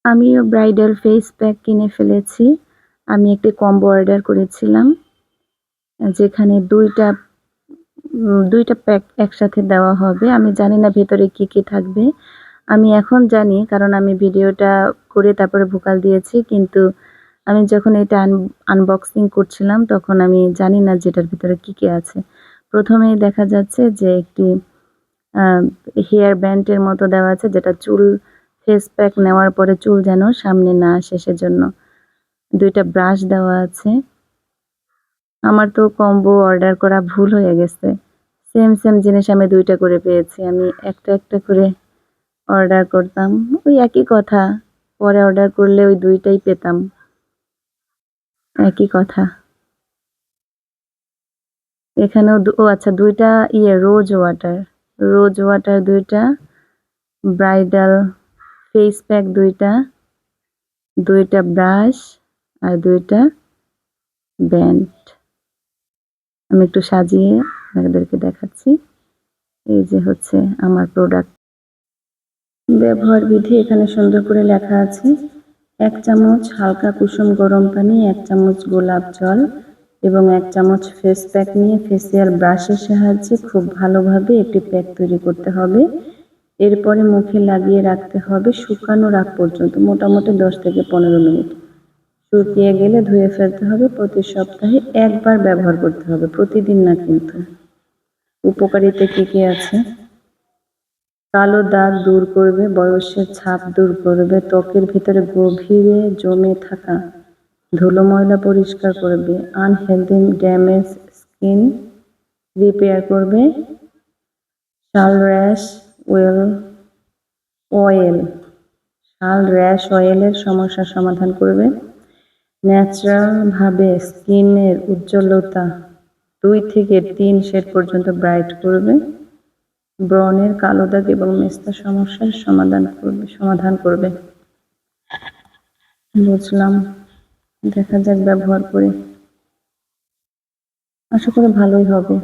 আমিও bridal face pack কিনে ফেলেছি। আমি একটি কম্বো অর্ডার করেছিলাম। যেখানে ২ টা প্যাক একসাথে দেওয়া হবে। আমি জানি না ভেতরে কি থাকবে। আমি এখন জানি কারণ আমি ভিডিওটা করে তারপরে ভোকাল দিয়েছি। কিন্তু আমি যখন এটা আনবক্সিং করছিলাম তখন আমি জানি না যে এটার ভিতরে কি আছে। প্রথমেই দেখা যাচ্ছে যে একটি আ হেয়ার ব্যান্ডের মতো দেওয়া আছে যেটা চুল ফেস প্যাক নেওয়ার পরে চুল যেন সামনে না আসে সেজন্য। ২ টা ব্রাশ দেওয়া আছে। আমার তো কম্বো অর্ডার করা ভুল হয়ে গেছে। সেম জিনিস আমি ২ টা করে পেয়েছি। আমি একটা করে অর্ডার করতাম। ওই একই কথা। পরে অর্ডার করলে ওই ২ টাই পেতাম। একই কথা। এখানেও আচ্ছা ২ টা রোজ ওয়াটার। রোজ ওয়াটার ২ টা, ব্রাইডাল ফেস প্যাক ২ টা, ২ টা ব্রাশ আর ২ টা ব্যান্ড। আমি একটু সাজিয়ে আপনাদেরকে দেখাচ্ছি। এই যে হচ্ছে আমার প্রোডাক্ট। ব্যবহার বিধি এখানে সুন্দর করে লেখা আছে। ১ চামচ হালকা কুসুম গরম পানি, ১ চামচ গোলাপ জল এবং ১ চামচ ফেস প্যাক নিয়ে ফেসিয়াল ব্রাশের সাহায্যে খুব ভালোভাবে একটি প্যাক তৈরি করতে হবে। এরপরে মুখে লাগিয়ে রাখতে হবে শুকানোর আগ পর্যন্ত, মোটামুটি ১০ থেকে ১৫ মিনিট। শুকিয়ে গেলে ধুয়ে ফেলতে হবে। প্রতি সপ্তাহে ১ বার ব্যবহার করতে হবে, প্রতিদিন না কিন্তু। উপকারিতা কি আছে? কালো দাগ দূর করবে, বয়সের ছাপ দূর করবে, ত্বকের ভিতরে গভীরে জমে থাকা ধুলো ময়লা পরিষ্কার করবে, আনহেলদি ড্যামেজ স্কিন রিপেয়ার করবে, শাল র্যাশ অয়েলের সমস্যার সমাধান করবে, ন্যাচারালভাবে স্কিনের উজ্জ্বলতা ২ থেকে ৩ শেড পর্যন্ত ব্রাইট করবে, ব্রণের কালো দাগ এবং মেস্তা সমস্যার সমাধান করবে। বুঝলাম। দেখা যাক ব্যবহার করে। আশা করি ভালোই হবে।